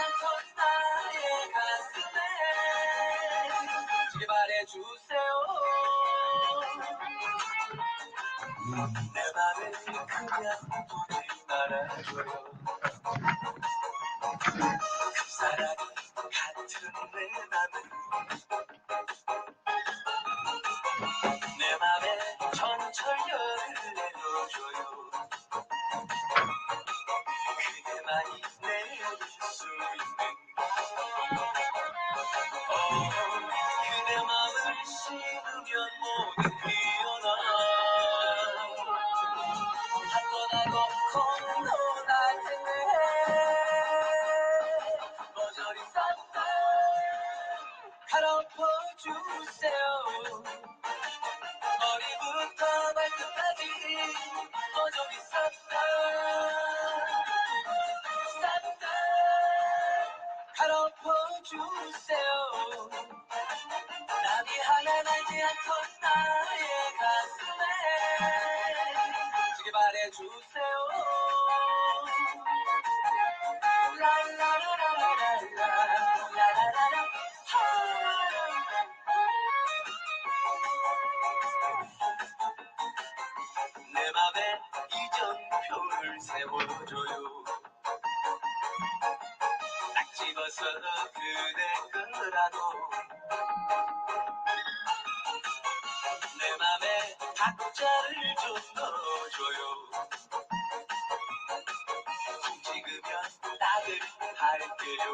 않던 나의 가슴에 지게 말해주세요. 내 맘을 그냥 보지 말아줘요. 그 사랑이 같은 내 맘을 내 맘에 전철열을 내려줘요. 그대만이 내릴 수 있는 그대 맘을 씹으면 모두 피어나 다 떠나고 건너날 텐데 모조리 싹다 갈아엎어주세요. 머리부터 발끝까지 모조리 싹다 갈아엎어주세요. 남이 하나 날지 않던 나의 가슴에 지게 말해주세요. 내 맘에 이정표를 세워줘요. 딱 집어서 그대 거라고 내 맘에 박자를 좀 넣어줘요. 움직이면 따뜻 할게요.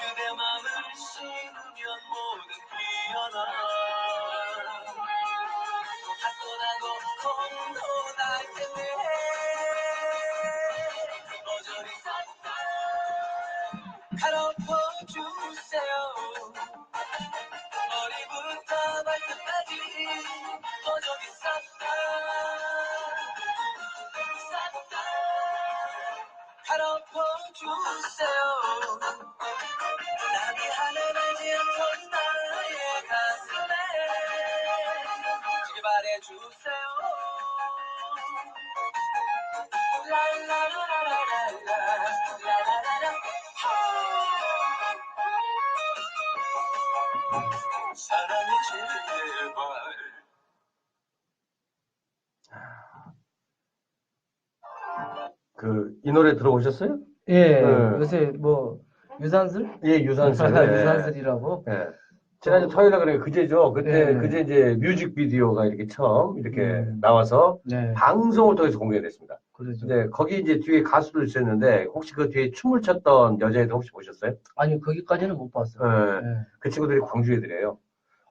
그대 맘을 씹으면 모두 피어나 다 떠나고 건너날 텐데 모조리 싹다 갈아엎어주세요. 머리부터 발끝까지 모조리 싹다 갈아엎어주세요. 남이 하나 날지 않던 나의 가슴에 지게 말해주세요. 사랑이 제발. 이 노래 들어보셨어요? 예, 요새 뭐 유산슬? 예, 유산슬. 유산슬이라고. 예. 지난주 토요일에 그래 그제죠. 그때 그제 이제 뮤직비디오가 이렇게 처음 이렇게 나와서 방송을 통해서 공개됐습니다. 그러죠. 네, 거기 이제 뒤에 가수들 있었는데 혹시 그 뒤에 춤을 췄던 여자애들 혹시 보셨어요? 아니 거기까지는 못 봤어요. 네. 그 친구들이 광주 애들이에요.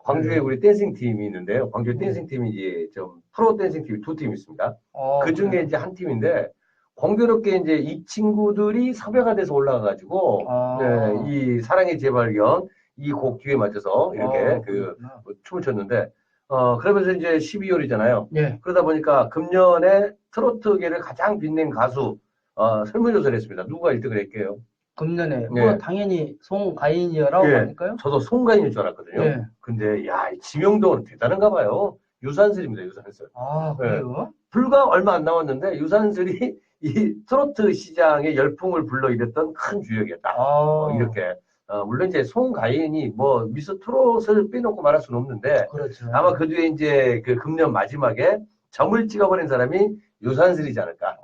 광주에 우리 댄싱 팀이 있는데요. 광주 댄싱 팀이 이제 좀 프로 댄싱 팀이 두 팀 있습니다. 그 중에 이제 한 팀인데 공교롭게 이제 이 친구들이 섭외가 돼서 올라가가지고 네, 이 사랑의 재발견 이 곡 뒤에 맞춰서 이렇게 춤을 췄는데 그러면서 이제 12월이잖아요. 예. 그러다 보니까 금년에 트로트계를 가장 빛낸 가수 설문조사를 했습니다. 누가 1등을 할게요? 금년에 뭐 당연히 송가인이라고 하니까요. 저도 송가인일 줄 알았거든요. 예. 근데 야 지명도는 대단한가 봐요. 유산슬입니다. 유산슬. 아 그래요? 불과 얼마 안 남았는데 유산슬이 이 트로트 시장의 열풍을 불러일으켰던 큰 주역이었다. 이렇게. 물론 이제 송가인이 뭐 미스 트롯을 빼놓고 말할 수는 없는데 그렇죠. 아마 그 뒤에 이제 그 금년 마지막에 점을 찍어버린 사람이 유산슬이지 않을까.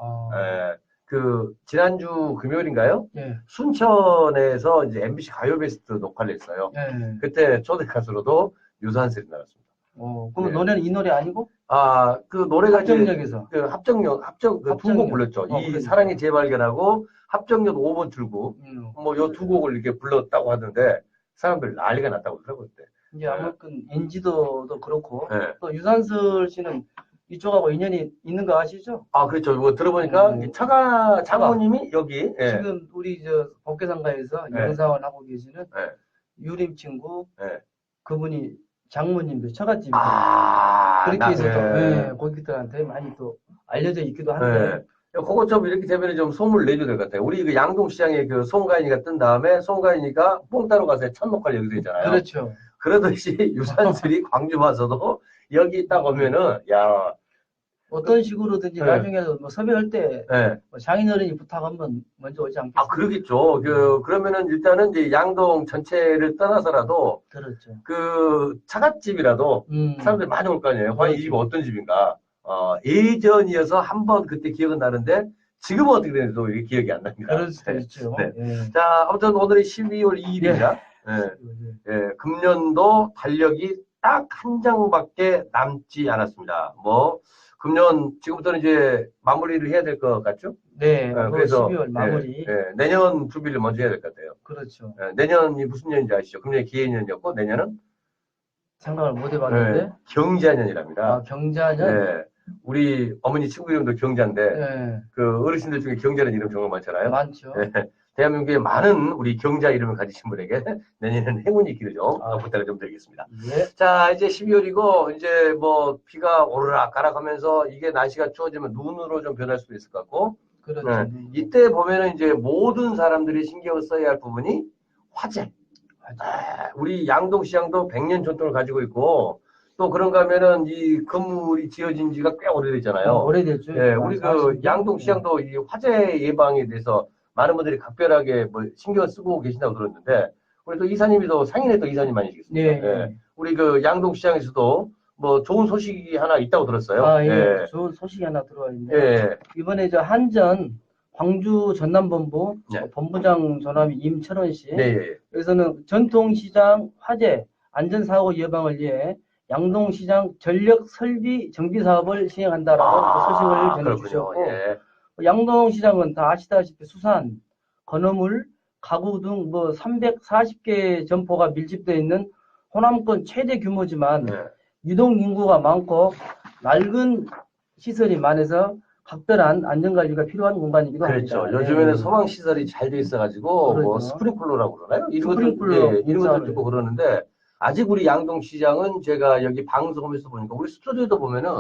그 지난주 금요일인가요? 예. 순천에서 이제 MBC 가요베스트 녹화를 했어요. 예. 그때 초대 가수로도 유산슬이 나왔습니다. 그럼 노래는 이 노래 아니고? 그 노래가 합정역에서 그 두 곡 불렀죠. 이 사랑의 재발견하고 합정역 5번 출구 뭐 요 두 곡을 이렇게 불렀다고 하던데 사람들 난리가 났다고 그러더라고요. 그때. 이제 아무튼 인지도도 그렇고 또 유산슬 씨는 이쪽하고 인연이 있는 거 아시죠? 그렇죠. 뭐 들어보니까 처가 장모님이 여기 지금 우리 저 법계상가에서 영상을 하고 계시는 유림 친구 그분이 장모님도 처갓집이에요. 그렇게 해서 고객들한테 많이 또 알려져 있기도 한데 그거 좀 이렇게 되면 좀 소문을 내줘야 될 것 같아요. 우리 그 양동시장에 그 송가인이가 뜬 다음에 송가인이가 뽕 따러 가서 첫 녹화를 여기서 했잖아요. 그렇죠. 그러듯이 유산슬이 광주 와서도 여기 딱 오면은 야 어떤 식으로든지 네. 나중에 뭐 섭외할 때 네. 뭐 장인어른이 부탁하면 먼저 오지 않겠습니까? 아, 그러겠죠. 그러면은 일단은 이제 양동 전체를 떠나서라도 그렇죠. 그 차갓집이라도 사람들이 많이 올 거 아니에요. 과연 이 집이 어떤 집인가? 예전이어서 한번 그때 기억은 나는데 지금은 어떻게 되는지도 이게 기억이 안 납니다. 그럴 수도 있죠. 네. 예. 자, 아무튼 오늘이 12월 2일입니다. 금년도 달력이 딱 한 장밖에 남지 않았습니다. 뭐 금년 지금부터는 이제 마무리를 해야 될 것 같죠? 네. 그래서 12월 마무리. 내년 준비를 먼저 해야 될 것 같아요. 그렇죠. 내년이 무슨 년인지 아시죠? 금년이 기해년이었고 내년은 생각을 못 해봤는데. 경자년이랍니다. 아, 경자년? 네. 우리 어머니 친구 이름도 경자인데 그 어르신들 중에 경자는 이름 정말 많잖아요. 많죠. 네. 대한민국에 많은 우리 경자 이름을 가지신 분에게 내년에는 행운이 있기를 좀 부탁을 좀 드리겠습니다. 예. 자, 이제 12월이고 이제 뭐 비가 오르락 가락하면서 이게 날씨가 추워지면 눈으로 좀 변할 수도 있을 것 같고. 그렇죠. 이때 보면은 이제 모든 사람들이 신경을 써야 할 부분이 화재. 우리 양동시장도 100년 전통을 가지고 있고 또 그런가 하면은 이 건물이 지어진 지가 꽤 오래됐잖아요. 오래됐죠. 예, 우리 그 양동시장도 이 화재 예방에 대해서 많은 분들이 각별하게 뭐 신경을 쓰고 계신다고 들었는데 우리 또 이사님이 또 상인의 또 이사님 아니시겠습니까? 네. 우리 그 양동시장에서도 뭐 좋은 소식이 하나 있다고 들었어요. 아, 예. 좋은 소식이 하나 들어와 있는데 예. 이번에 저 한전 광주 전남본부 본부장 전함이 임철원 씨. 네. 여기서는 전통시장 화재 안전사고 예방을 위해 양동시장 전력 설비 정비 사업을 시행한다라고 소식을 전해주셨고 양동시장은 다 아시다시피 수산, 건어물, 가구 등 뭐 340개 점포가 밀집되어 있는 호남권 최대 규모지만 유동 인구가 많고 낡은 시설이 많아서 각별한 안전관리가 필요한 공간이기도 합니다. 그렇죠. 요즘에는 소방시설이 잘 돼 있어가지고 뭐 스프링클러라고 그러나요? 이런 것도 듣고 그러는데 아직 우리 양동시장은 제가 여기 방송하면서 보니까 우리 스튜디오도 보면은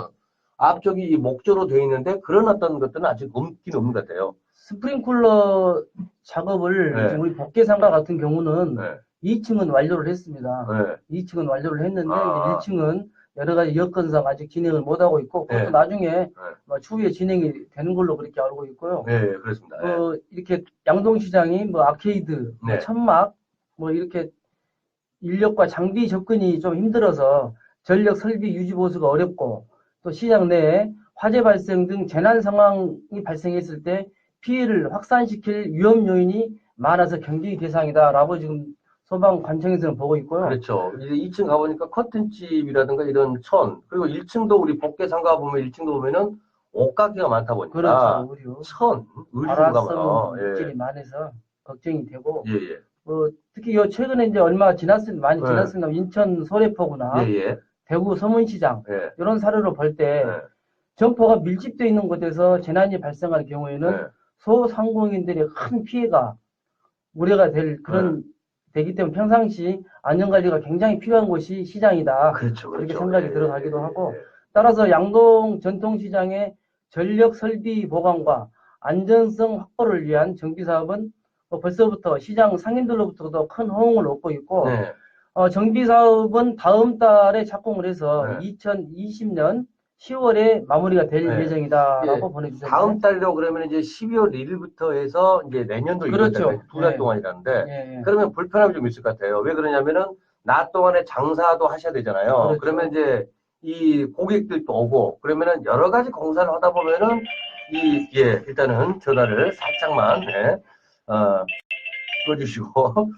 앞쪽이 목조로 되어 있는데 그런 어떤 것들은 아직 없긴 없는 것 같아요. 스프링클러 작업을 우리 복개상가 같은 경우는 2층은 완료를 했습니다. 2층은 완료를 했는데 1층은 여러 가지 여건상 아직 진행을 못하고 있고 그것도 나중에 추후에 진행이 되는 걸로 그렇게 알고 있고요. 네, 그렇습니다. 이렇게 양동시장이 뭐 아케이드, 뭐 천막, 뭐 이렇게 인력과 장비 접근이 좀 힘들어서 전력 설비 유지 보수가 어렵고 또 시장 내에 화재 발생 등 재난 상황이 발생했을 때 피해를 확산시킬 위험 요인이 많아서 경계 대상이다라고 지금 소방관청에서는 보고 있고요. 그렇죠. 이제 2층 가보니까 커튼집이라든가 이런 천, 그리고 1층도 우리 복개상가 보면 1층도 보면은 옷가게가 많다 보니까. 그렇죠. 의류. 천, 의류가 많아. 물질이 많아서 걱정이 되고. 예. 특히 최근에 이제 얼마 지났습니다. 많이 지났습니다. 인천 소래포구나. 대구 서문시장. 이런 사례로 볼 때 점포가 밀집되어 있는 곳에서 재난이 발생할 경우에는 소상공인들의 큰 피해가 우려가 될 그런 되기 때문에 평상시 안전관리가 굉장히 필요한 곳이 시장이다. 그렇죠. 그렇게 생각이 들어가기도 하고 따라서 양동 전통시장의 전력 설비 보강과 안전성 확보를 위한 정비사업은 벌써부터 시장 상인들로부터도 큰 호응을 얻고 있고 정비사업은 다음 달에 착공을 해서 2020년 10월에 마무리가 될 예정이다라고 보내주셨습니다. 다음 달로 그러면 이제 12월 1일부터 해서 이제 내년도 그렇죠. 2달 동안이라는데 그러면 불편함이 좀 있을 것 같아요. 왜 그러냐면은 낮 동안에 장사도 하셔야 되잖아요. 그렇죠. 그러면 이제 이 고객들도 오고 그러면은 여러 가지 공사를 하다 보면은 일단은 전화를 살짝만 꺼주시고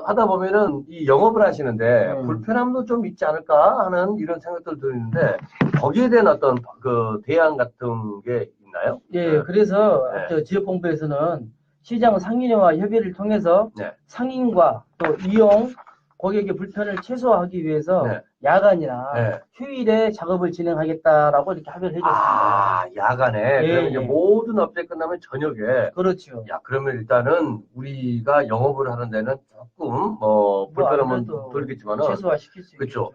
하다 보면은 이 영업을 하시는데 불편함도 좀 있지 않을까 하는 이런 생각도 드는데 거기에 대한 어떤 그 대안 같은 게 있나요? 그래서 지역본부에서는 시장 상인회와 협의를 통해서 상인과 또 이용 고객의 불편을 최소화하기 위해서 야간이나 휴일에 작업을 진행하겠다라고 이렇게 합의를 해줬습니다. 야간에? 그러면 이제 모든 업체 끝나면 저녁에? 그렇죠. 그러면 일단은 우리가 영업을 하는 데는 조금, 불편함은 덜겠지만은. 최소화시킬 수 있겠죠.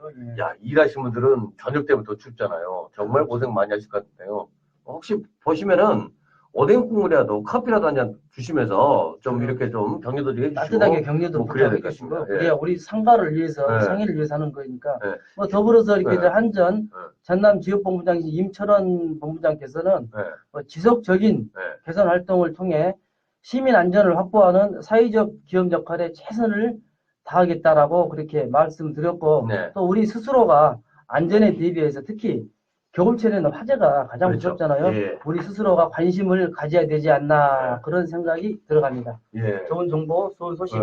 일하신 분들은 저녁 때부터 춥잖아요. 정말 고생 많이 하실 것 같은데요. 혹시 보시면은, 오뎅 국물이라도 커피라도 한 잔 주시면서 좀 이렇게 좀 격려도 좀 해주시고 따뜻하게 격려도 뭐 그래야 될 것 부탁드리시고 같습니다. 예. 그래야 우리 상가를 위해서 예. 상인을 위해서 하는 거니까 예. 뭐 더불어서 이렇게 예. 한전 전남 지역본부장이신 임철원 본부장께서는 예. 뭐 지속적인 개선 활동을 통해 시민 안전을 확보하는 사회적 기업 역할에 최선을 다하겠다라고 그렇게 말씀드렸고 네. 또 우리 스스로가 안전에 대비해서 특히 겨울철에는 화재가 가장 그렇죠. 무섭잖아요. 예. 우리 스스로가 관심을 가져야 되지 않나 그런 생각이 들어갑니다. 예. 좋은 정보, 좋은 소식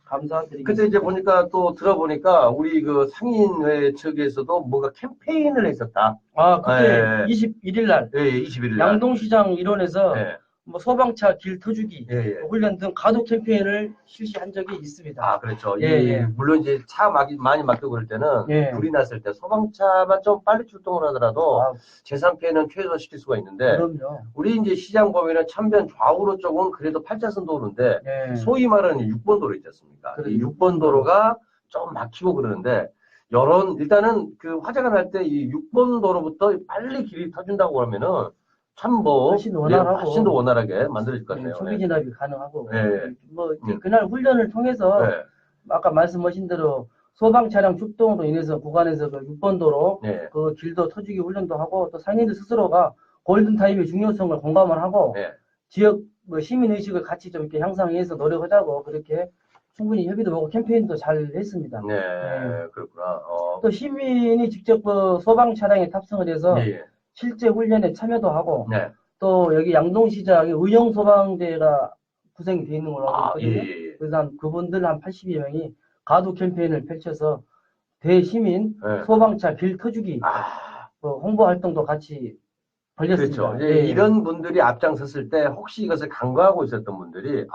감사드리겠습니다. 근데 이제 보니까 또 들어보니까 우리 그 상인회 측에서도 뭔가 캠페인을 했었다. 아, 그때 21일 날 예, 21일 날. 양동시장 일원에서 예. 뭐 소방차 길 터주기 예. 훈련 등 가독 캠페인을 실시한 적이 있습니다. 아, 그렇죠. 예. 물론 이제 차 많이 막히고 그럴 때는 불이 났을 때 소방차만 좀 빨리 출동을 하더라도 재산 피해는 최소화시킬 수가 있는데 그럼요. 우리 이제 시장 보면은 참변 좌우로 쪽은 그래도 8차선 도로인데 소위 말하는 6번 도로 있지 않습니까? 이 6번 도로가 좀 막히고 그러는데 일단은 그 화재가 날 때 이 6번 도로부터 빨리 길이 터진다고 그러면은 참 뭐 훨씬 더 원활하게 만들어질 것 같네요. 초기 진압이 가능하고 뭐 네. 그날 훈련을 통해서 아까 말씀하신 대로 소방 차량 출동으로 인해서 구간에서 그 6번 도로 그 길도 터주기 훈련도 하고 또 상인들 스스로가 골든 타임의 중요성을 공감을 하고 지역 뭐 시민 의식을 같이 좀 이렇게 향상해서 노력하자고 그렇게 충분히 협의도 하고 캠페인도 잘 했습니다. 그렇구나. 또 시민이 직접 그 소방 차량에 탑승을 해서 실제 훈련에 참여도 하고 또 여기 양동시장에 의용 소방대가 구성이 되어 있는 걸로 알고 있거든요. 그래서 그분들 한 80여 명이 가두 캠페인을 펼쳐서 대시민 소방차 길 터주기 홍보 활동도 같이 벌렸습니다. 그렇죠. 이런 분들이 앞장섰을 때 혹시 이것을 간과하고 있었던 분들이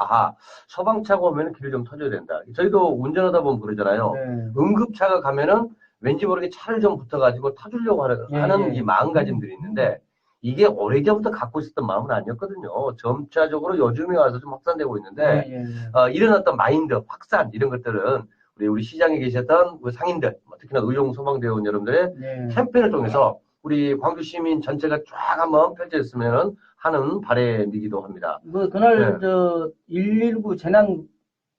소방차가 오면 길을 좀 터줘야 된다. 저희도 운전하다 보면 그러잖아요. 응급차가 가면은 왠지 모르게 차를 좀 붙어가지고 타주려고 하는 이 마음가짐들이 있는데 이게 오래전부터 갖고 있었던 마음은 아니었거든요. 점차적으로 요즘에 와서 좀 확산되고 있는데 이런 어떤 마인드, 확산 이런 것들은 우리 시장에 계셨던 그 상인들, 특히나 의용 소방대원 여러분들의 캠페인을 통해서 우리 광주 시민 전체가 쫙 한번 펼쳐졌으면 하는 바람이기도 합니다. 뭐 그날 119 재난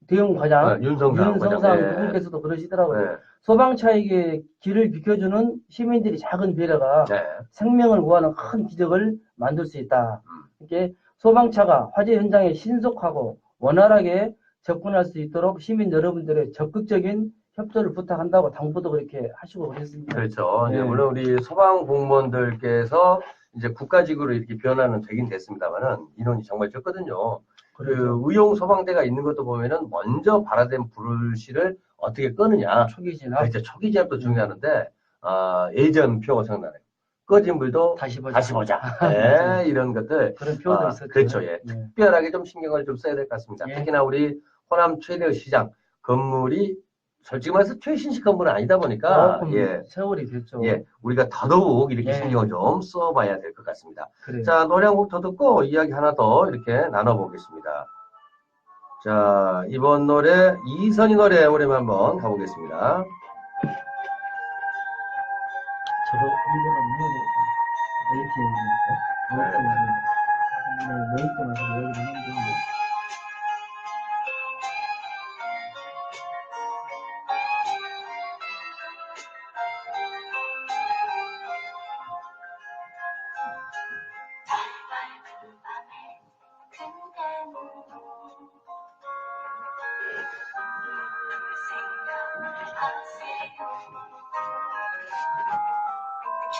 대응 과장 윤성상 그분께서도 그러시더라고요. 소방차에게 길을 비켜주는 시민들이 작은 배려가 생명을 구하는 큰 기적을 만들 수 있다. 이렇게 소방차가 화재 현장에 신속하고 원활하게 접근할 수 있도록 시민 여러분들의 적극적인 협조를 부탁한다고 당부도 그렇게 하시고 그랬습니다. 그렇죠. 물론 우리 소방 공무원들께서 이제 국가직으로 이렇게 변화는 되긴 됐습니다만은 인원이 정말 적거든요. 그 의용 소방대가 있는 것도 보면은 먼저 발화된 불씨를 어떻게 끄느냐. 초기 진압. 그렇죠. 초기 진압도 중요하는데 예전 표가 생각나네요. 꺼진 불도 다시 보자. 이런 것들. 그런 표도 있었죠. 그렇죠. 특별하게 좀 신경을 좀 써야 될 것 같습니다. 특히나 우리 호남 최대 시장 건물이 솔직히 말해서 최신식 건물은 아니다 보니까 세월이 됐죠. 우리가 더더욱 이렇게 신경을 좀 써봐야 될 것 같습니다. 자, 노래 한 곡 더 듣고 이야기 하나 더 이렇게 나눠보겠습니다. 자, 이번 노래 이선희 노래 오랜만에 한번 가보겠습니다. 저도 운전을 메이트입니다.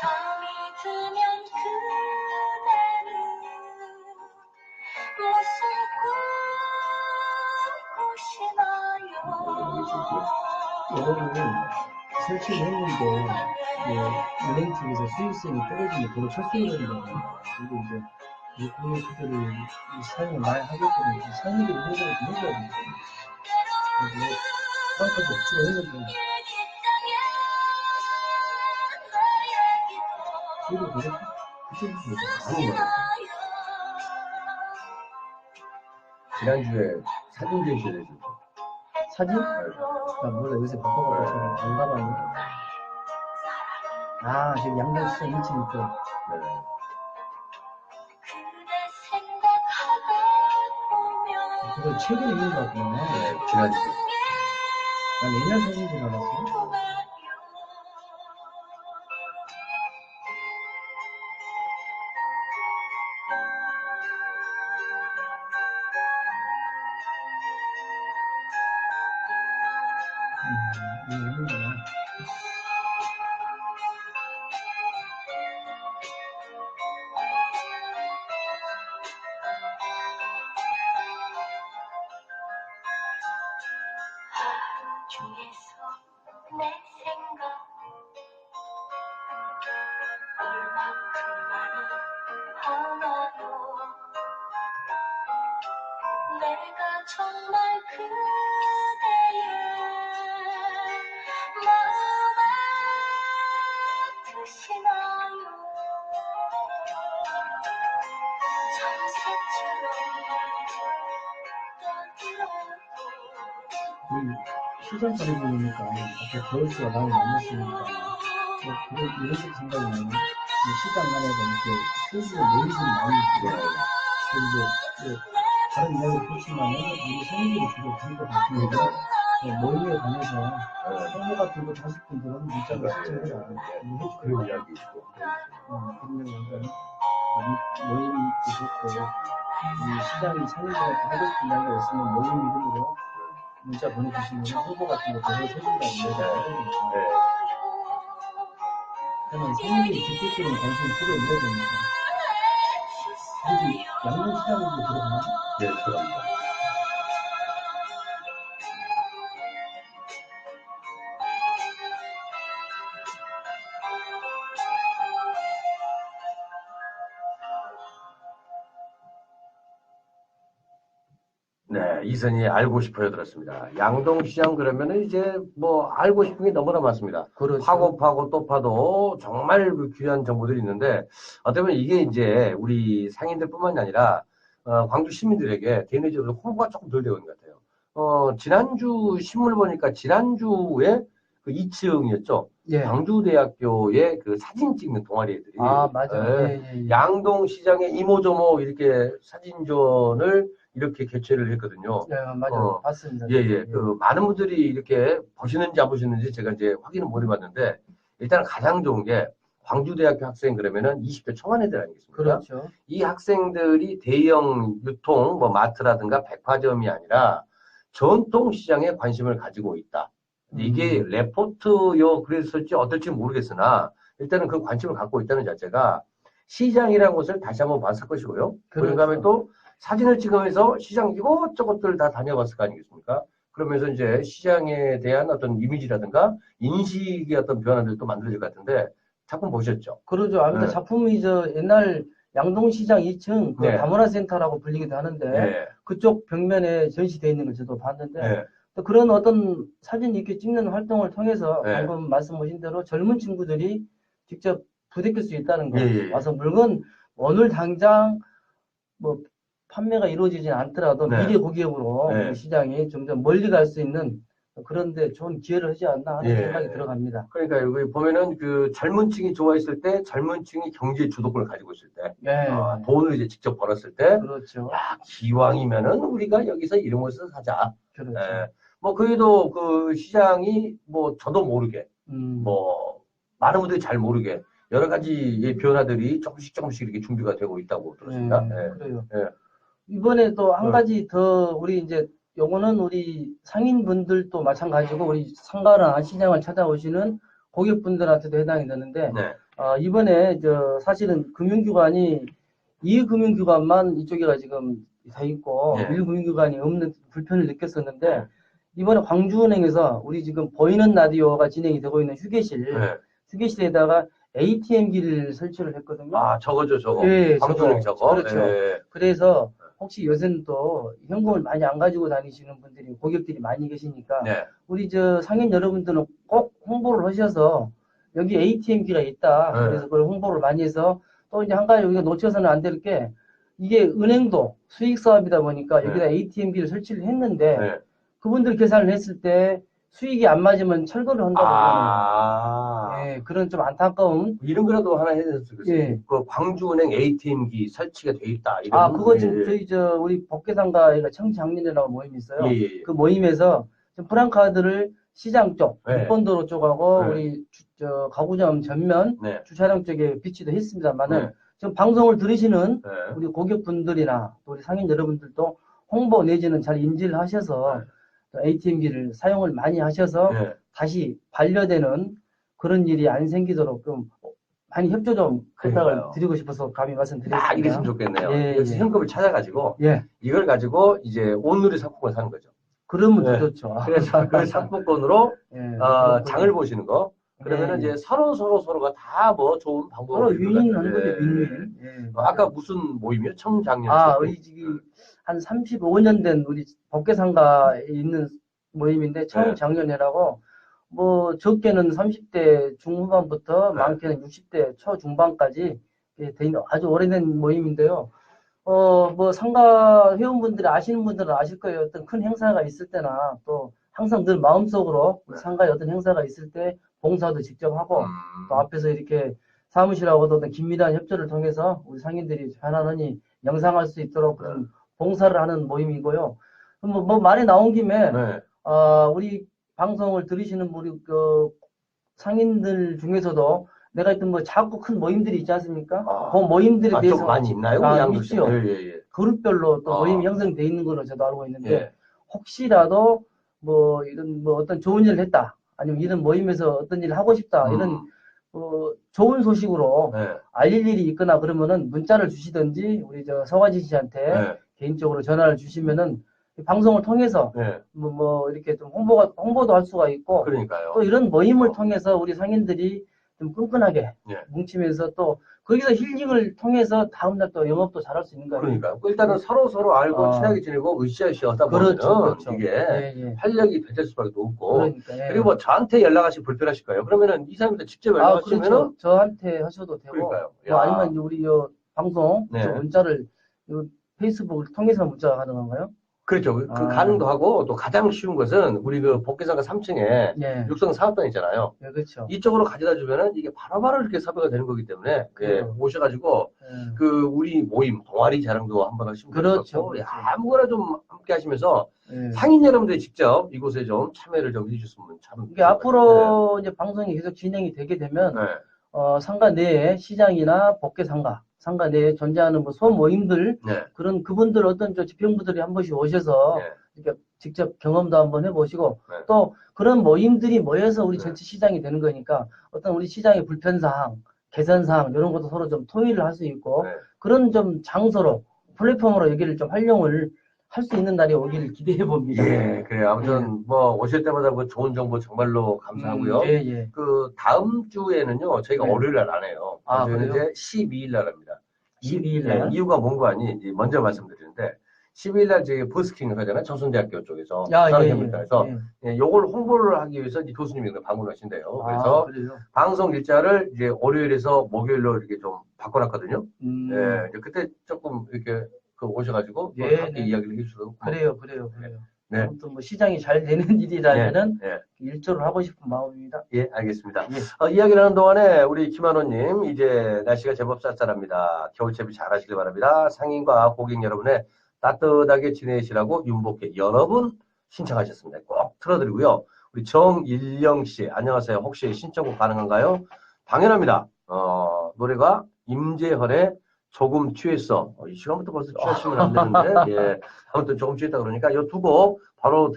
잠이 들면 그대는 무슨 꿈 꾸시나요? 여러분은 설치를 했는데 은행 측에서 수익성이 떨어지면 도로 철수해야 된다. 그리고 이제 이 국내 투자를 사용을 많이 하기 때문에 상인들이 해결을 좀 해줘야 됩니다. 그래서 banka도 억지로 해야 됩니다. 그리고 그렇게 많이 먹어요. 지난주에 사진 제시를 해주고 사진? 나 몰라 요새 바빠갖고 지금 안 가봤네. 지금 양장시장 1층 있고 그거 최근에 있는 것 같구나. 네, 지난주. 난 옛날 사진 줄 알았어. 있는구나. 중에서 내 생각 얼마큼 많아 하나도 내가 정말 그대의 마음 아프시나요 참새처럼 시장 가리보니까 앞에 겨울수가 많이 남았으니까 이런 식 생각이 나면 시장 안에서 이렇게 소주를 모이시는 많이 있고 그리고 다른 이야기를 했지만은 우리 성인들이 주로 그런 것 같습니다. 모임에 관해서 성모 같은 거 자식분들은 문자로 신청을 해주고 그런 이야기 있고. 그러면 모임이 좋고 이 시장이 성인들한테 하고 싶은 이야기가 있으면 모임 이름으로 문자 보내주시면 홍보 같은 거 제대로 해준다고 얘기를 하거든요. 그러면 성인들이 직접적인 관심이 필요 없는 거니까. 여기 양념시장으로 들어가나? 네, 들어갑니다. 네, 이선희 알고 싶어요 들었습니다. 양동시장 그러면은 이제 뭐 알고 싶은 게 너무나 많습니다. 그렇죠. 파고 또 파도 정말 귀한 정보들이 있는데 어떻게 보면 이게 이제 우리 상인들뿐만이 아니라 광주 시민들에게 대내적으로 홍보가 조금 덜 되고 있는 것 같아요. 지난주 신문을 보니까 지난주에 그 2층이었죠. 예. 광주대학교의 그 사진 찍는 동아리 애들이 맞아요. 예. 양동시장의 이모저모 이렇게 사진전을 이렇게 개최를 했거든요. 네, 맞아요. 봤습니다. 예. 그 많은 분들이 이렇게 보시는지 안 보시는지 제가 이제 확인은 못 해봤는데 일단 가장 좋은 게 광주대학교 학생 그러면은 20대 초반 애들 아니겠습니까? 그렇죠. 이 학생들이 대형 유통 뭐 마트라든가 백화점이 아니라 전통시장에 관심을 가지고 있다. 이게 레포트요 그랬을지 어떨지 모르겠으나 일단은 그 관심을 갖고 있다는 자체가 시장이라는 것을 다시 한번 봤을 것이고요. 그렇죠. 그다음에 또 사진을 찍으면서 시장 이것저것들 다 다녀봤을 거 아니겠습니까? 그러면서 이제 시장에 대한 어떤 이미지라든가 인식의 어떤 변화들도 만들어질 것 같은데 작품 보셨죠? 그러죠. 아무튼 네. 작품이 옛날 양동시장 2층 그 네. 다문화센터라고 불리기도 하는데 네. 그쪽 벽면에 전시되어 있는 걸 저도 봤는데 네. 또 그런 어떤 사진 이렇게 찍는 활동을 통해서 네. 방금 말씀하신 대로 젊은 친구들이 직접 부대낄 수 있다는 거. 예. 와서 물건 오늘 당장 뭐 판매가 이루어지진 않더라도 네. 미래 고객으로 네. 시장이 점점 멀리 갈 수 있는 그런데 좋은 기회를 하지 않나 하는 예. 생각이 들어갑니다. 그러니까 여기 보면은 그 젊은 층이 좋아했을 때, 젊은 층이 경제 주도권을 가지고 있을 때, 네. 돈을 이제 직접 벌었을 때, 그렇죠. 야, 기왕이면은 우리가 여기서 이런 것을 사자. 그렇죠. 뭐 그래도 그 시장이 뭐 저도 모르게, 뭐 많은 분들이 잘 모르게 여러 가지의 변화들이 조금씩 이렇게 준비가 되고 있다고 들었습니다. 그래요. 예. 이번에 또 한 가지 더 우리 이제 요거는 우리 상인분들도 마찬가지고 우리 상가나 시장을 찾아오시는 고객분들한테도 해당이 되는데 네. 이번에 사실은 금융기관이 이금융기관만 이쪽에가 지금 돼 있고 네. 일금융기관이 없는 불편을 느꼈었는데 이번에 광주은행에서 우리 지금 보이는 라디오가 진행이 되고 있는 휴게실에다가 ATM기를 설치를 했거든요. 저거죠. 예, 광주은행 저거. 그렇죠. 예. 그래서 혹시 요새는 또 현금을 많이 안 가지고 다니시는 분들이 고객들이 많이 계시니까 네. 우리 상인 여러분들은 꼭 홍보를 하셔서 여기 ATM기가 있다. 네. 그래서 그걸 홍보를 많이 해서 또 이제 한 가지 우리가 놓쳐서는 안 될 게 이게 은행도 수익 사업이다 보니까 여기다 ATM기를 설치를 했는데 그분들 계산을 했을 때 수익이 안 맞으면 철거를 한다고 그러네요. 예, 그런 좀 안타까운. 이런 거라도 하나 해야 될수 있어요. 예. 그 광주은행 ATM기 설치가 돼 있다. 이런. 그거 지금 저희 우리 법계상가에 청장년이라고 모임이 있어요. 예. 그 모임에서 프란카드를 시장 쪽, 네. 6번도로 쪽하고 네. 우리 가구점 전면 네. 주차장 쪽에 비치도 했습니다만은 네. 지금 방송을 들으시는 네. 우리 고객분들이나 또 우리 상인 여러분들도 홍보 내지는 잘 인지를 하셔서 ATM기를 사용을 많이 하셔서 네. 다시 반려되는 그런 일이 안 생기도록 좀 많이 협조 좀 부탁을 드리고 싶어서 감히 말씀드렸습니다. 이게 좀 좋겠네요. 예, 그래서 현금을 찾아가지고 예. 이걸 가지고 이제 온누리 상품권 사는 거죠. 그러면 더 좋죠. 그래서 그 상품권으로 예, 장을 보시는 거. 그러면은 이제 서로가 다 뭐 좋은 방법을 서로 윈윈하는 거죠, 윈윈. 예, 아까 무슨 모임이요? 청장년. 우리 한 35년 된 우리 법계상가에 있는 모임인데 청장년회라고 뭐 적게는 30대 중후반부터 많게는 60대 초중반까지 돼 있는 아주 오래된 모임인데요. 뭐 상가 회원분들이 아시는 분들은 아실 거예요. 어떤 큰 행사가 있을 때나 또 항상 늘 마음속으로 상가에 어떤 행사가 있을 때 봉사도 직접 하고 또 앞에서 이렇게 사무실하고도 어떤 긴밀한 협조를 통해서 우리 상인들이 편안하니 영상할 수 있도록 그런 봉사를 하는 모임이고요. 뭐 말이 나온 김에 우리 방송을 들으시는 우리 상인들 중에서도 내가 했던 뭐 작고 큰 모임들이 있지 않습니까? 그 모임들에 대해서 좀 많이 있나요? 있죠. 예. 그룹별로 또 모임이 형성돼 있는 걸로 저도 알고 있는데 혹시라도 뭐 이런 뭐 어떤 좋은 일을 했다 아니면 이런 모임에서 어떤 일을 하고 싶다 이런 좋은 소식으로 알릴 일이 있거나 그러면은 문자를 주시든지 우리 서가지 씨한테 개인적으로 전화를 주시면은 방송을 통해서 뭐 이렇게 좀 홍보도 할 수가 있고 그러니까요. 또 이런 모임을 통해서 우리 상인들이 좀 끈끈하게 뭉치면서 또 거기서 힐링을 통해서 다음날 또 영업도 잘할 수 있는 거예요. 그러니까요. 일단은 서로 알고 친하게 지내고 으쌰으쌰 하다 보면 그렇죠. 이게 활력이 배될 수밖에 없고 그러니까, 그리고 뭐 저한테 연락하시 불편하실까요? 그러면은 이 사람한테 직접 연락하시면은 그렇죠. 저한테 하셔도 되고 그러니까요. 뭐 아니면 우리 방송 문자를 페이스북을 통해서 문자가 가능한가요? 그렇죠. 그 가능도 하고 또 가장 쉬운 것은 우리 그 법계상가 3층에 육성 사업단 있잖아요. 그렇죠. 이쪽으로 가져다 주면은 이게 바로바로 이렇게 섭외가 되는 거기 때문에 오셔가지고 그 우리 모임 동아리 자랑도 한번 하시면 그렇죠. 아무거나 좀 함께 하시면서 상인 여러분들이 직접 이곳에 좀 참여를 좀 해주셨으면 참. 이게 앞으로 이제 방송이 계속 진행이 되게 되면 상가 내에 시장이나 법계상가 상가 내에 존재하는 뭐 소모임들 그런 그분들 어떤 지평부들이 한 번씩 오셔서 이렇게 직접 경험도 한번 해보시고 또 그런 모임들이 모여서 우리 전체 시장이 되는 거니까 어떤 우리 시장의 불편사항, 개선사항 이런 것도 서로 좀 통일을 할 수 있고 그런 좀 장소로 플랫폼으로 여기를 좀 활용을 할 수 있는 날이 오기를 기대해 봅니다. 예, 그래요. 아무튼 뭐 오실 때마다 그 좋은 정보 정말로 감사하고요. 그 다음 주에는요 저희가 월요일 날 안 해요. 저희는 이제 12일 날 합니다. 12일 날. 이유가 뭔가 아니 이제 먼저 말씀드리는데 12일 날 저희 버스킹을 하잖아요. 청순대학교 쪽에서 산업협력단에서 요걸 홍보를 하기 위해서 이제 교수님이 방문하신대요. 그래서 방송 일자를 이제 월요일에서 목요일로 이렇게 좀 바꿔놨거든요. 이제 그때 조금 이렇게 오셔가지고 함께 이야기를 해주셔도 그래요. 아무튼 뭐 시장이 잘 되는 일이라면은 일조를 하고 싶은 마음입니다. 예, 알겠습니다. 이야기를 하는 동안에 우리 김한호님 이제 날씨가 제법 쌀쌀합니다. 겨울채비 잘 하시길 바랍니다. 상인과 고객 여러분의 따뜻하게 지내시라고 윤복회 여러분 신청하셨습니다. 꼭 틀어드리고요. 우리 정일영 씨 안녕하세요. 혹시 신청곡 가능한가요? 당연합니다. 노래가 임재헌의 조금 취했어. 이 시간부터 벌써 취하시면 안 되는데, 아무튼 조금 취했다 그러니까, 요 두 곡 바로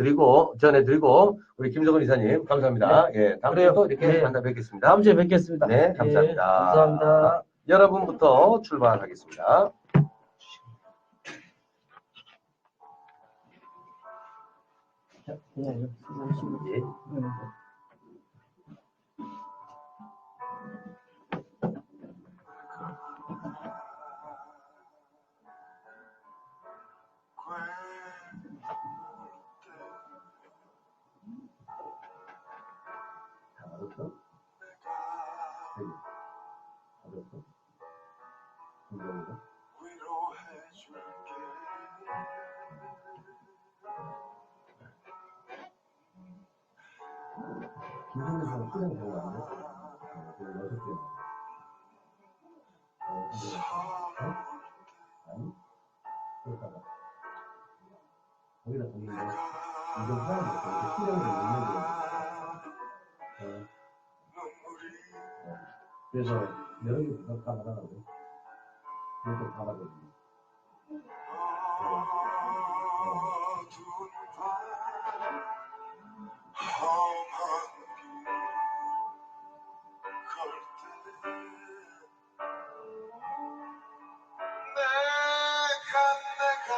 전해드리고, 우리 김성근 이사님, 감사합니다. 다음 주에 또 이렇게 만나 뵙겠습니다. 다음 주에 뵙겠습니다. 네, 감사합니다. 감사합니다. 여러분부터 출발하겠습니다. 기준에서 수령 되고 안 돼? 그 6개. 아니? 그럴까봐. 거기다 보는데, 이건 사람이 없어. 수령을 있는 거야. 그래서, 여러 개 부탁 다 받아가고, 그것도 다 받아야 돼.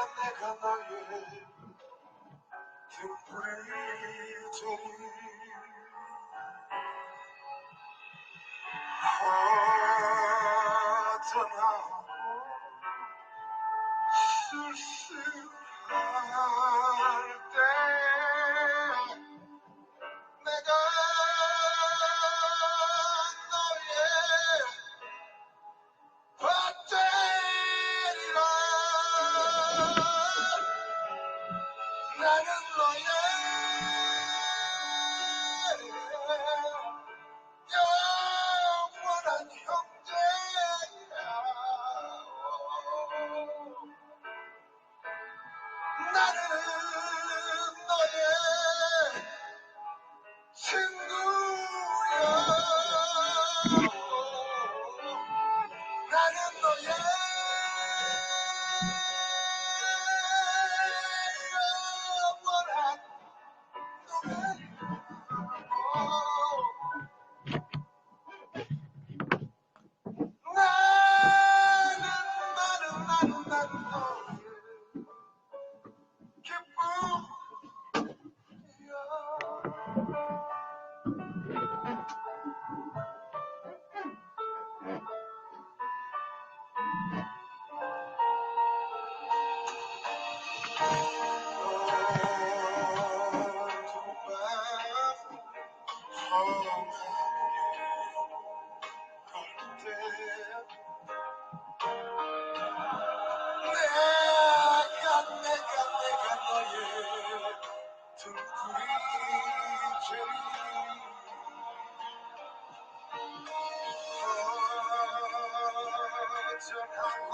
내가 너의 등불이지 허전하고 쓸쓸할 때 내가 너의 배터리라 나는 너의 영원한 형제야 나는 너의 친구야 나는 너의 영원한 나는 너의 기쁨이야 내가 너의 등불이 제일 허전하고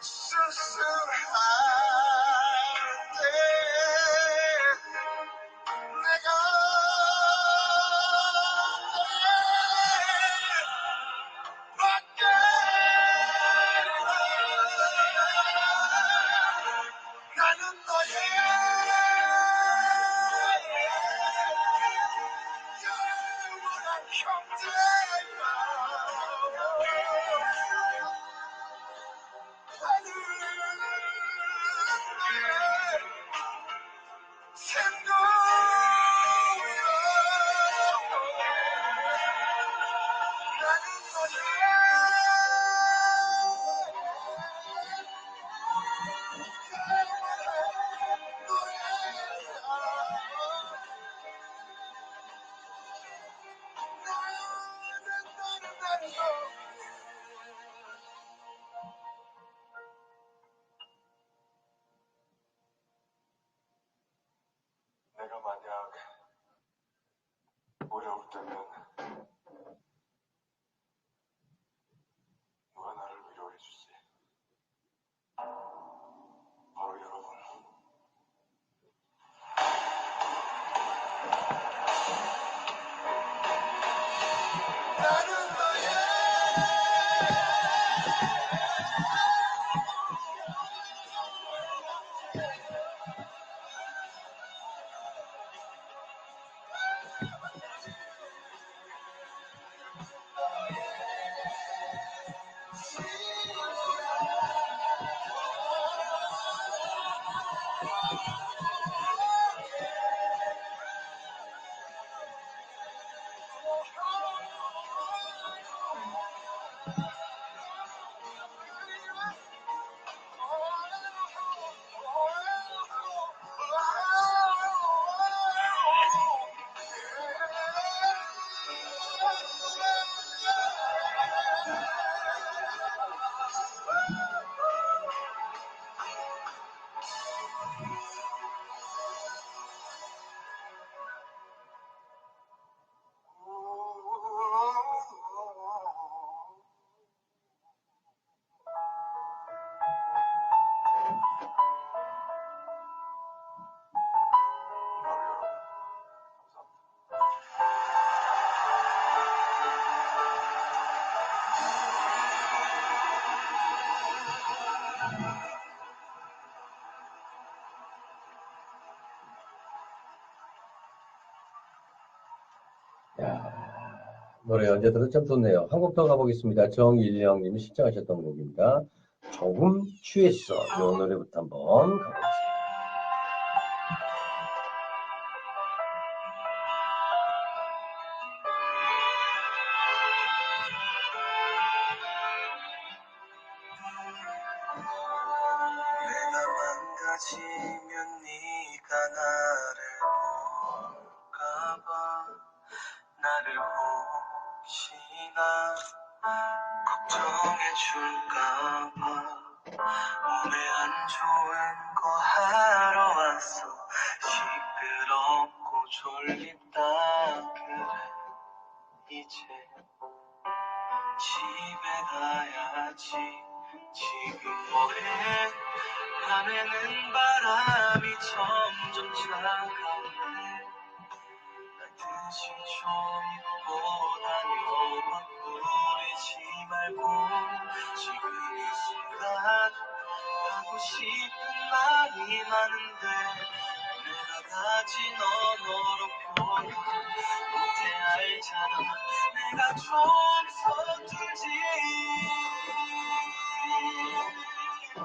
쓸쓸할 때 내가 너의 밖에 나는 너의 영원한 형제야 나는 너의 친구야 나는 너의 내가 만약 어려울 때면 누가 나를 위로해 주지? 바로 여러분. 나는 너의 노래 언제 들어도 참 좋네요. 한 곡 더 가보겠습니다. 정일령님이 신청하셨던 곡입니다. 조금 취했어. 이 노래부터 한번 가보겠습니다. 내가 망가지면 네가 나를 볼까봐 나를 혹시나 걱정해줄까봐 몸에 안 좋은 거 하러 왔어 시끄럽고 졸립다 그래 이제 집에 가야지 지금 뭐해 밤에는 바람이 점점 차가운데 반드시 좀 입고 다녀 부리지 말고 지금 이 순간 하고 싶은 말이 많은데 내가 가진 언어로 표현 못해 알잖아 내가 좀 서툴지 술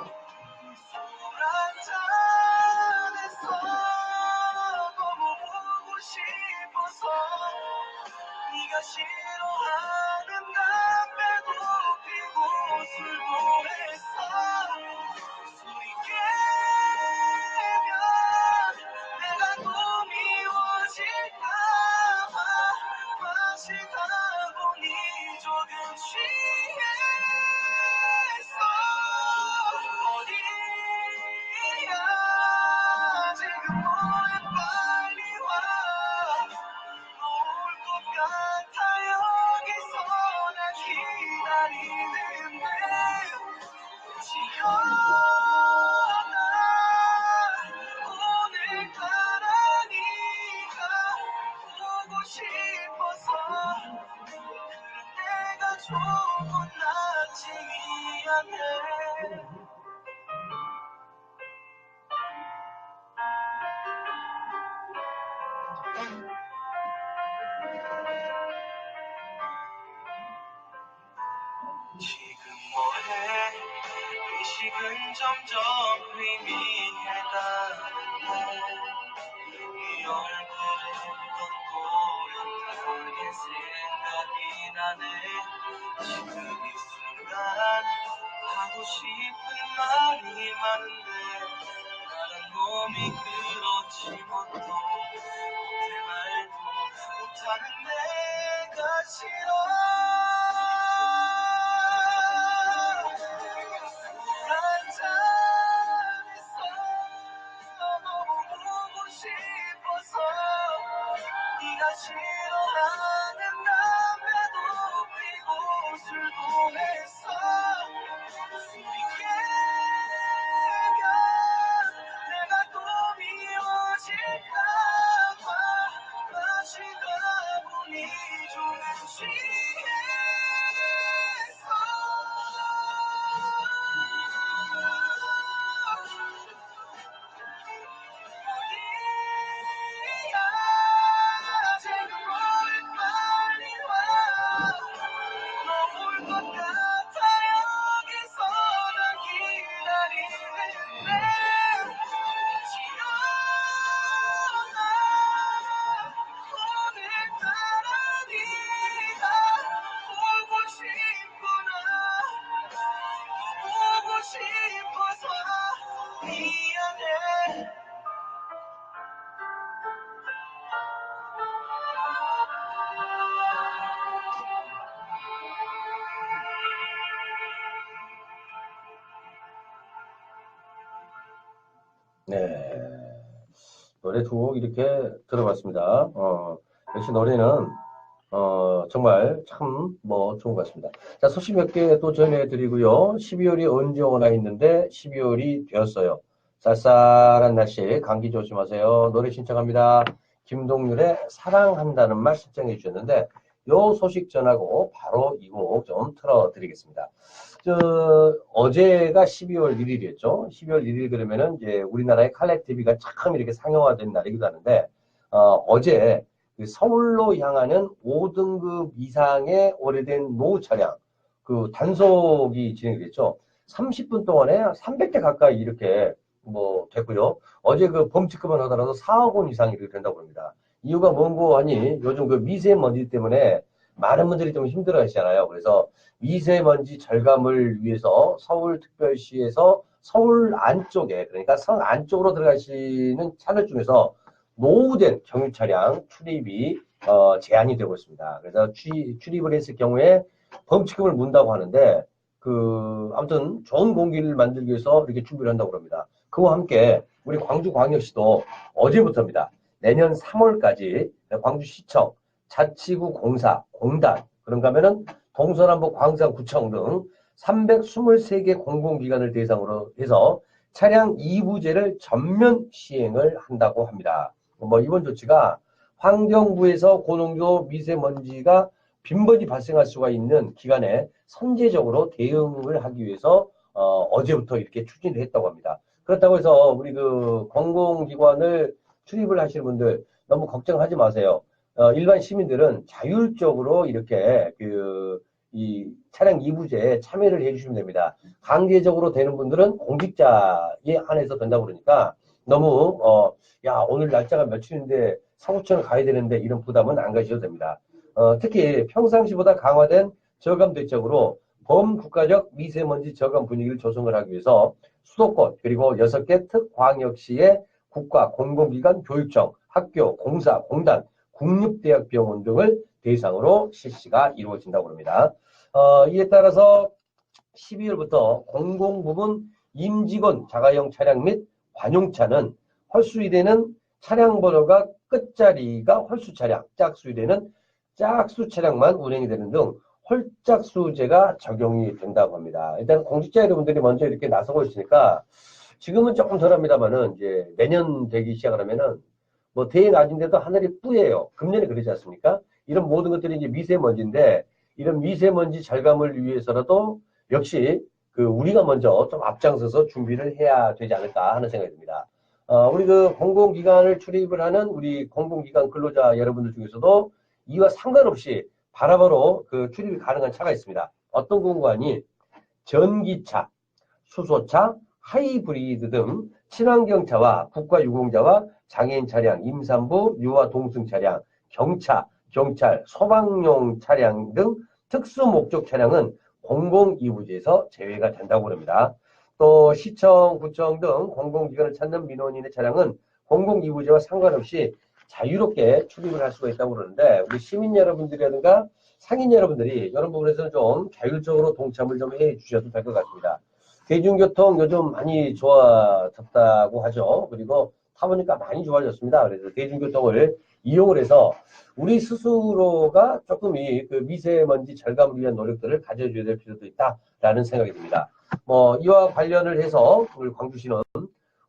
한잔했어 너무 보고 싶어서 네가 싫어하는 담배도 피고 술도 했어 술이 깨면 내가 또 미워질까봐 마시다 보니 조금 취했어 어디야 지금 뭐해 빨리 와 너 올 것 같아 여기서 날 기다리는데 지연아 오늘따라 네가 보고 싶어서 내가 조금 낫지 미안해 지금 뭐해 의식은 점점 희미해가는데 네 얼굴은 돋보였다는 생각이 나네 지금 이 순간 하고 싶은 말이 많은데 나란 놈이 그렇지 못도 못해 말도 못하는 내가 싫어 네가 싫어하는 담배도 피고 술도 했어 술이 깨면 내가 또 미워질까봐 마시다 보니 조금 취했어 싶어서 미안해 네. 노래 두 곡 이렇게 들어봤습니다. 역시 노래는, 정말 참, 좋은 것 같습니다. 자, 소식 몇 개 또 전해드리고요. 12월이 언제 오나 했는데, 12월이 되었어요. 쌀쌀한 날씨, 감기 조심하세요. 노래 신청합니다. 김동률의 사랑한다는 말 신청해 주셨는데, 요 소식 전하고 바로 이 곡 좀 틀어드리겠습니다. 어제가 12월 1일이었죠. 12월 1일 그러면은 이제 우리나라의 칼렉 TV가 참 이렇게 상용화된 날이기도 하는데, 어제 서울로 향하는 5등급 이상의 오래된 노후 차량, 그 단속이 진행이 됐죠. 30분 동안에 300대 가까이 이렇게 뭐 됐고요. 어제 그 범칙금만 하더라도 4억 원 이상이 이렇게 된다고 합니다. 이유가 뭔고 하니 요즘 그 미세먼지 때문에 많은 분들이 좀 힘들어 하시잖아요. 그래서 미세먼지 절감을 위해서 서울특별시에서 서울 안쪽에, 그러니까 성 안쪽으로 들어가시는 차들 중에서 노후된 경유 차량 출입이 제한이 되고 있습니다. 그래서 출입을 했을 경우에 범칙금을 문다고 하는데, 아무튼 좋은 공기를 만들기 위해서 이렇게 준비를 한다고 합니다. 그와 함께 우리 광주광역시도 어제부터입니다. 내년 3월까지 광주시청, 자치구 공사, 공단, 그런가 하면은 동서남북 광산구청 등 323개 공공기관을 대상으로 해서 차량 이부제를 전면 시행을 한다고 합니다. 뭐 이번 조치가 환경부에서 고농도 미세먼지가 빈번히 발생할 수가 있는 기간에 선제적으로 대응을 하기 위해서 어제부터 이렇게 추진을 했다고 합니다. 그렇다고 해서 우리 그 공공기관을 출입을 하시는 분들 너무 걱정하지 마세요. 일반 시민들은 자율적으로 이렇게 이 차량 이부제에 참여를 해주시면 됩니다. 강제적으로 되는 분들은 공직자에 한해서 된다고 그러니까 너무 야 오늘 날짜가 며칠인데 서구청을 가야 되는데 이런 부담은 안 가셔도 됩니다. 특히 평상시보다 강화된 저감 대책으로 범국가적 미세먼지 저감 분위기를 조성을 하기 위해서 수도권 그리고 6개 특광역시의 국가, 공공기관, 교육청, 학교, 공사, 공단, 국립대학병원 등을 대상으로 실시가 이루어진다고 합니다. 이에 따라서 12월부터 공공부문 임직원 자가용 차량 및 관용차는 헐수위되는 차량 번호가 끝자리가 헐수 차량, 짝수위되는 짝수 차량만 운행이 되는 등 홀짝수제가 적용이 된다고 합니다. 일단 공직자 여러분들이 먼저 이렇게 나서고 있으니까 지금은 조금 덜합니다만은 이제 내년 되기 시작을 하면은 뭐 대회 낮은데도 하늘이 뿌예요. 금년에 그러지 않습니까? 이런 모든 것들이 이제 미세먼지인데 이런 미세먼지 절감을 위해서라도 역시 우리가 먼저 좀 앞장서서 준비를 해야 되지 않을까 하는 생각이 듭니다. 우리 공공기관을 출입을 하는 우리 공공기관 근로자 여러분들 중에서도 이와 상관없이 바로바로 출입이 가능한 차가 있습니다. 어떤 공간이 전기차, 수소차, 하이브리드 등 친환경차와 국가유공자와 장애인 차량, 임산부, 유아 동승 차량, 경차, 경찰, 소방용 차량 등 특수목적 차량은 공공이부제에서 제외가 된다고 합니다. 또 시청, 구청 등 공공기관을 찾는 민원인의 차량은 공공이부제와 상관없이 자유롭게 출입을 할 수가 있다고 그러는데 우리 시민 여러분들이라든가 상인 여러분들이 이런 부분에서는 좀 자율적으로 동참을 좀 해 주셔도 될 것 같습니다. 대중교통 요즘 많이 좋아졌다고 하죠. 그리고 타보니까 많이 좋아졌습니다. 그래서 대중교통을 이용을 해서 우리 스스로가 조금 이 미세먼지 절감을 위한 노력들을 가져줘야 될 필요도 있다라는 생각이 듭니다. 이와 관련을 해서 우리 광주시는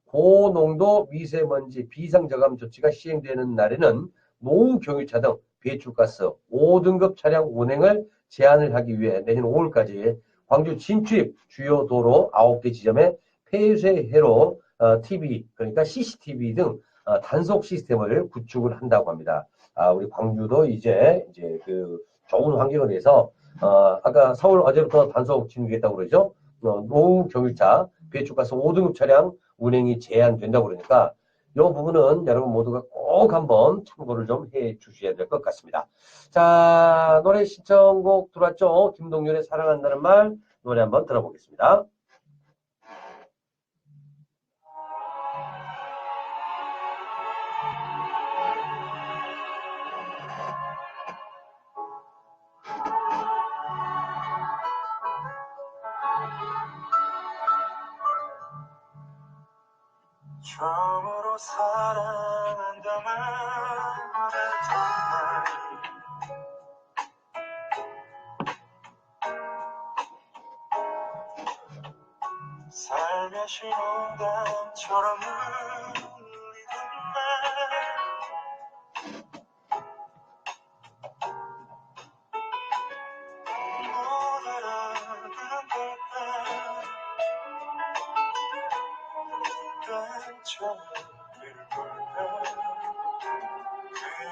고농도 미세먼지 비상저감 조치가 시행되는 날에는 노후 경유차 등 배출가스 5등급 차량 운행을 제한을 하기 위해 내년 5월까지 광주 진출입 주요 도로 9개 지점에 폐쇄회로 TV, 그러니까 CCTV 등 단속 시스템을 구축을 한다고 합니다. 우리 광주도 이제 좋은 환경을 위해서 아까 서울 어제부터 단속 진행했다고 그러죠. 노후 경유차 배출가스 5등급 차량 운행이 제한된다고 그러니까 이 부분은 여러분 모두가 꼭 한번 참고를 좀 해 주셔야 될 것 같습니다. 자, 노래 신청곡 들어왔죠? 김동률의 사랑한다는 말 노래 한번 들어보겠습니다. 처음으로 사랑한다 말했던 날 살며시 농담처럼 울리던 날 못 알아듣는 걸까 괜찮을 걸까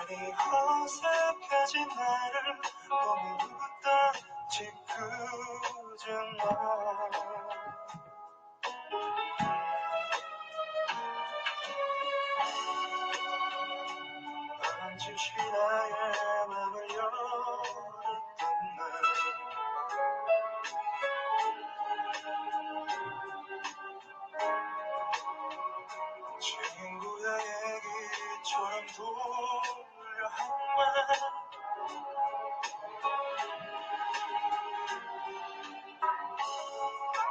많이 어색해진 나를 너무 묻다 짓궂은 너 반드시 나의 맘을 열었던 날 친구의 얘기처럼 돌려 한말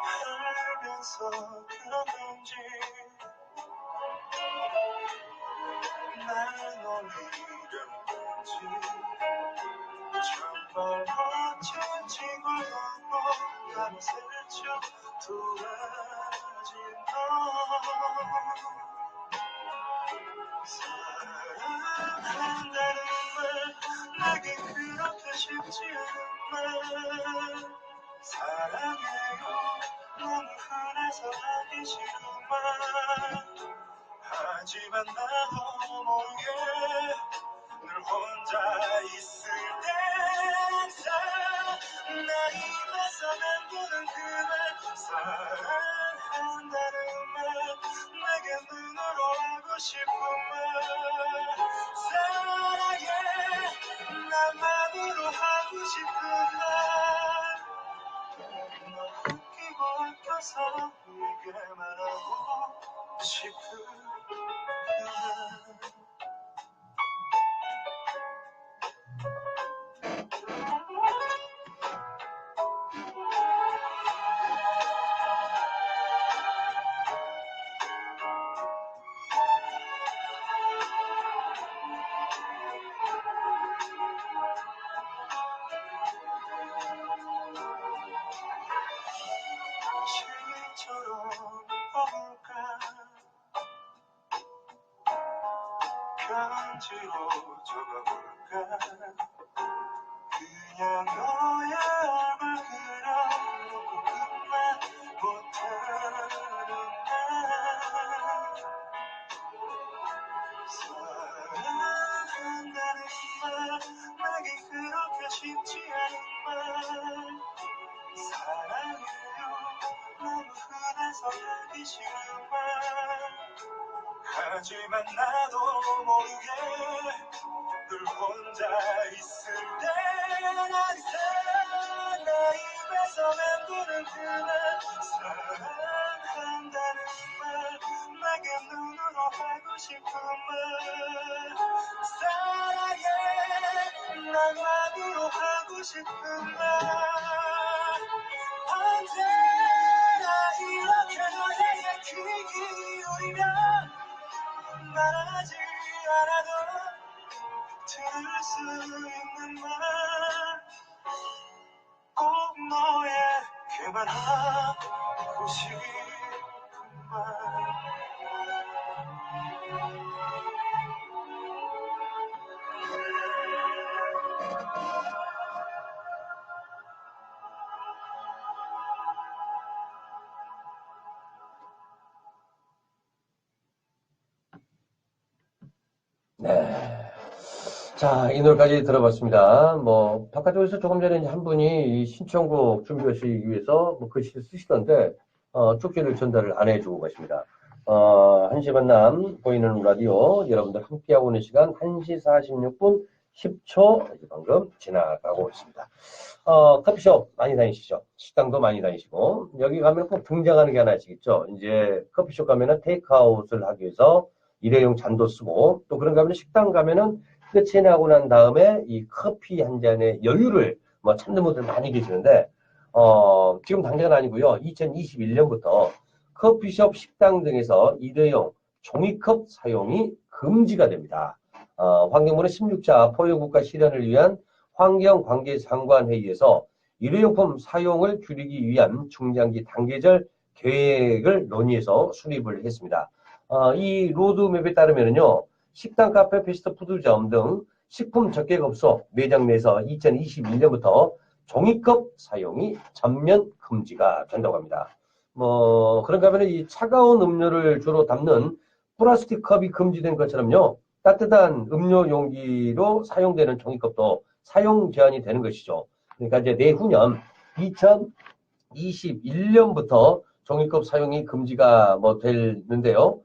알면서 그러는지 날 놀리려는 건지 정말 멋진 친구였고 나는 슬쩍 돌아진 너 사랑한다는 말 내겐 그렇게 쉽지 않은 말 사랑해요 너무 흔해서 하기 싫은 말 하지만 나도 모르게 늘 혼자 있을 때 항상 나 입에서 맴도는 그 말 사랑한다는 말 내게 눈으로 하고 싶은 말 사랑해 나 맘으로 하고 싶은 말너 웃기고 아껴서 내게 말하고 싶은 말 실처럼 어울까 편지로 적어볼까 그냥 너의 얼굴 그려놓고 끝만 못하는 날 사랑한다는 말 내게 그렇게 쉽지 않은 말 사랑해요 너무 흔해서 하기 싫은 말 하지만 나도 모르게 늘 혼자 있을 때 항상 나 입에서 맴도는 그 말 사랑한다는 말 내게 눈으로 하고 싶은 말 사랑해 난 맘으로 하고 싶은 말 언제나 이렇게 너에게 귀 기울이면 말하지 않아도 들을 수 있는 말 꼭 너에게만 하고 싶은 말 네. 자, 이 노래까지 들어봤습니다. 뭐, 바깥쪽에서 조금 전에 한 분이 이 신청곡 준비하시기 위해서 뭐 글씨를 쓰시던데, 쪽지를 전달을 안 해주고 가십니다. 1시 만남 보이는 라디오, 여러분들 함께하고 있는 시간 1시 46분 10초, 방금 지나가고 있습니다. 커피숍 많이 다니시죠? 식당도 많이 다니시고, 여기 가면 꼭 등장하는 게 하나씩 있죠. 이제 커피숍 가면은 테이크아웃을 하기 위해서 일회용 잔도 쓰고, 또 그런가 하면 식당 가면은 끝이 나고 난 다음에 이 커피 한 잔의 여유를 뭐 찾는 분들 많이 계시는데, 지금 당장은 아니고요. 2021년부터 커피숍, 식당 등에서 일회용 종이컵 사용이 금지가 됩니다. 환경부는 16차 포효국가 실현을 위한 환경관계장관회의에서 일회용품 사용을 줄이기 위한 중장기 단계적 계획을 논의해서 수립을 했습니다. 이 로드맵에 따르면요, 식당, 카페, 패스트푸드점 등 식품 적객업소 매장 내에서 2021년부터 종이컵 사용이 전면 금지가 된다고 합니다. 그런가 하면 이 차가운 음료를 주로 담는 플라스틱 컵이 금지된 것처럼요, 따뜻한 음료 용기로 사용되는 종이컵도 사용 제한이 되는 것이죠. 그러니까 이제 내후년 2021년부터 종이컵 사용이 금지가 뭐 되는데요.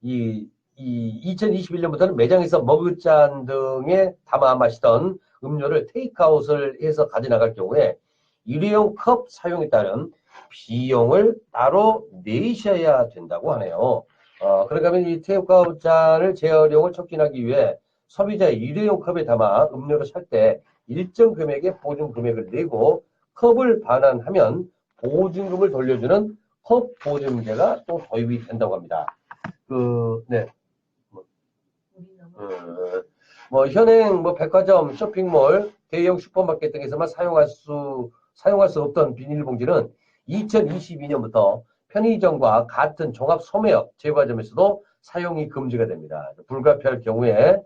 이 2021년부터는 매장에서 머그잔 등에 담아 마시던 음료를 테이크아웃을 해서 가져나갈 경우에 일회용 컵 사용에 따른 비용을 따로 내셔야 된다고 하네요. 그러니까 이 테이크아웃 잔을 재활용을 촉진하기 위해 소비자의 일회용 컵에 담아 음료를 살 때 일정 금액의 보증 금액을 내고 컵을 반환하면 보증금을 돌려주는 컵 보증제가 또 도입이 된다고 합니다. 네. 현행 백화점, 쇼핑몰, 대형 슈퍼마켓 등에서만 사용할 수 없던 비닐봉지는 2022년부터 편의점과 같은 종합 소매업 제과점에서도 사용이 금지가 됩니다. 불가피할 경우를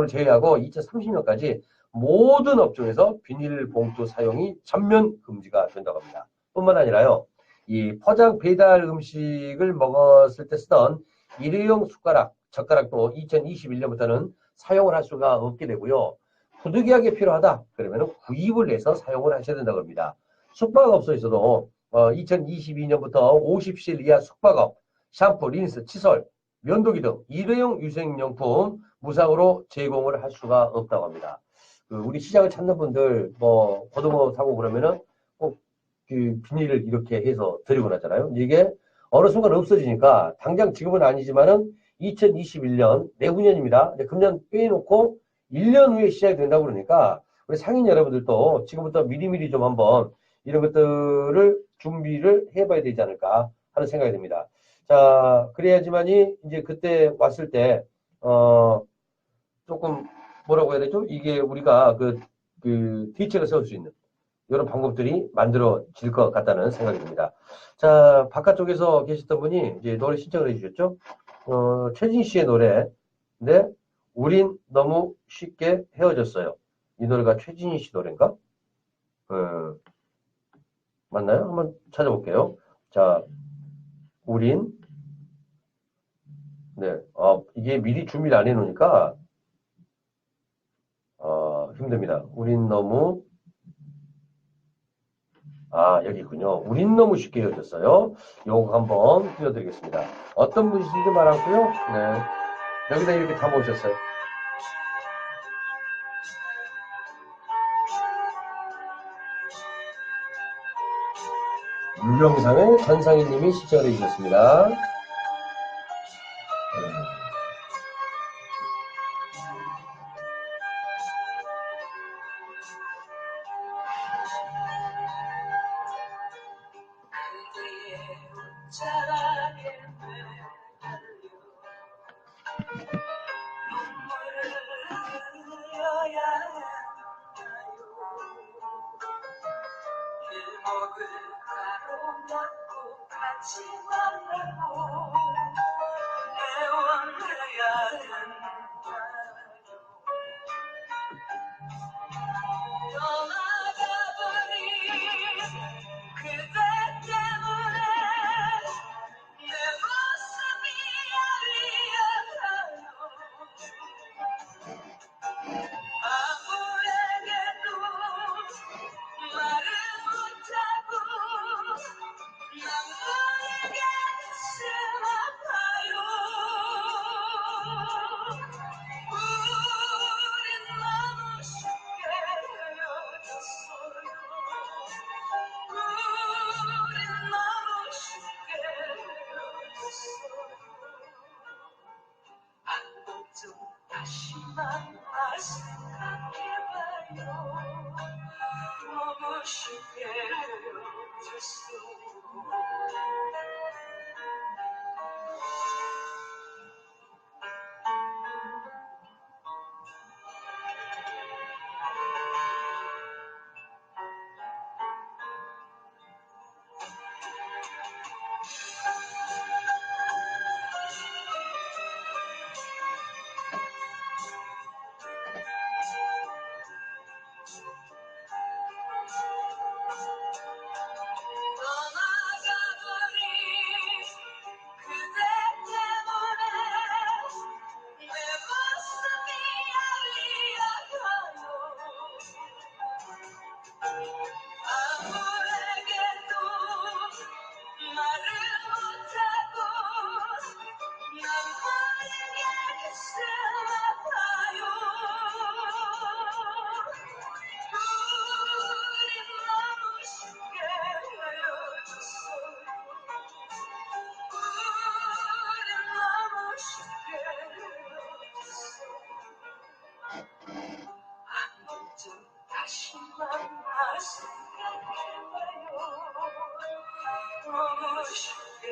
제외하고 2030년까지 모든 업종에서 비닐봉투 사용이 전면 금지가 된다고 합니다. 뿐만 아니라요, 이 포장 배달 음식을 먹었을 때 쓰던 일회용 젓가락도 2021년부터는 사용을 할 수가 없게 되고요. 부득이하게 필요하다 그러면 구입을 해서 사용을 하셔야 된다고 합니다. 숙박업소에서도 2022년부터 50실 이하 숙박업, 샴푸, 린스, 칫솔, 면도기 등 일회용 위생용품 무상으로 제공을 할 수가 없다고 합니다. 우리 시장을 찾는 분들 고등어 사고 그러면은 꼭 비닐을 이렇게 해서 드리고 나잖아요. 이게 어느 순간 없어지니까 당장 지금은 아니지만은 2021년 내후년입니다. 금년 빼놓고 1년 후에 시작이 된다고 그러니까 우리 상인 여러분들도 지금부터 미리미리 좀 한번 이런 것들을 준비를 해봐야 되지 않을까 하는 생각이 듭니다. 자, 그래야지만이 이제 그때 왔을 때 조금 뭐라고 해야 되죠? 이게 우리가 대책을 세울 수 있는 이런 방법들이 만들어질 것 같다는 생각이 듭니다. 자, 바깥쪽에서 계셨던 분이 이제 노래 신청을 해주셨죠? 최진 씨의 노래인데, 우린 너무 쉽게 헤어졌어요. 이 노래가 최진 씨 노래인가? 맞나요? 한번 찾아볼게요. 자, 우린, 네, 이게 미리 준비를 안 해놓으니까, 힘듭니다. 우린 너무, 여기 있군요. 우린 너무 쉽게 헤어졌어요. 요거 한번 띄워드리겠습니다. 어떤 분이신지 말 않고요. 네. 여기다 이렇게 담아오셨어요. 유명상의 전상희님이 시청을 해주셨습니다. 너무 쉽게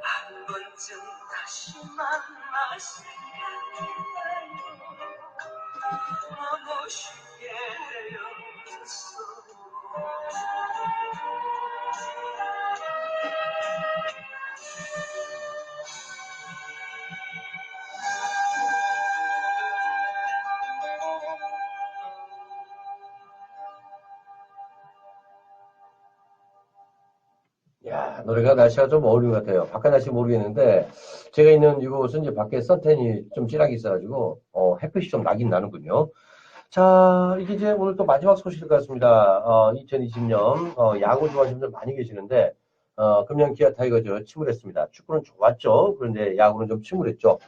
한 번쯤 다시 만날 생각해봐요. 너무 쉽게 헤어졌어. 야, 노래가 날씨가 좀 어울리는 것 같아요. 바깥 날씨 모르겠는데, 제가 있는 이곳은 이제 밖에 선탠이 좀 찌락이 있어가지고, 햇빛이 좀 나긴 나는군요. 자, 이게 이제 오늘 또 마지막 소식일 것 같습니다. 2020년, 야구 좋아하시는 분들 많이 계시는데, 금년 기아 타이거즈 침울했습니다. 축구는 좋았죠. 그런데 야구는 좀 침울했죠.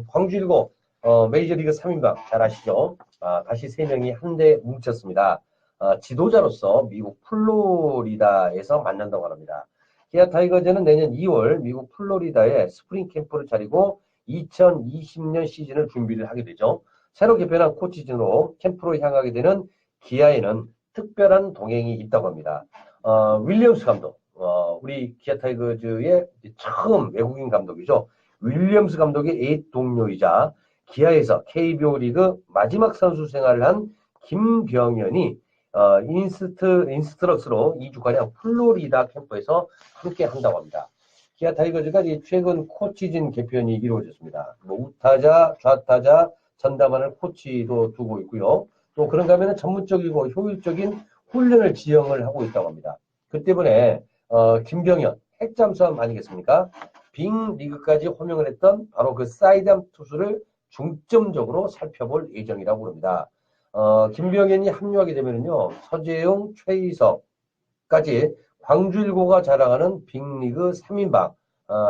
광주 일고, 메이저리그 3인방, 잘 아시죠? 다시 3명이 한데 뭉쳤습니다. 지도자로서 미국 플로리다에서 만난다고 합니다. 기아 타이거즈는 내년 2월 미국 플로리다에 스프링 캠프를 차리고 2020년 시즌을 준비를 하게 되죠. 새로 개편한 코치진으로 캠프로 향하게 되는 기아에는 특별한 동행이 있다고 합니다. 윌리엄스 감독, 우리 기아 타이거즈의 처음 외국인 감독이죠. 윌리엄스 감독의 옛 동료이자 기아에서 KBO 리그 마지막 선수 생활을 한 김병현이 인스트럭스로 2주가량 플로리다 캠프에서 함께 한다고 합니다. 기아 타이거즈가 최근 코치진 개편이 이루어졌습니다. 우타자, 좌타자, 전담하는 코치도 두고 있고요. 또 그런가 하면 전문적이고 효율적인 훈련을 지형을 하고 있다고 합니다. 그 때문에 김병현, 핵잠수함 아니겠습니까? 빅리그까지 호명을 했던 바로 그 사이드암 투수를 중점적으로 살펴볼 예정이라고 합니다. 김병현이 합류하게 되면은요, 서재용, 최희석까지 광주일고가 자랑하는 빅리그 3인방,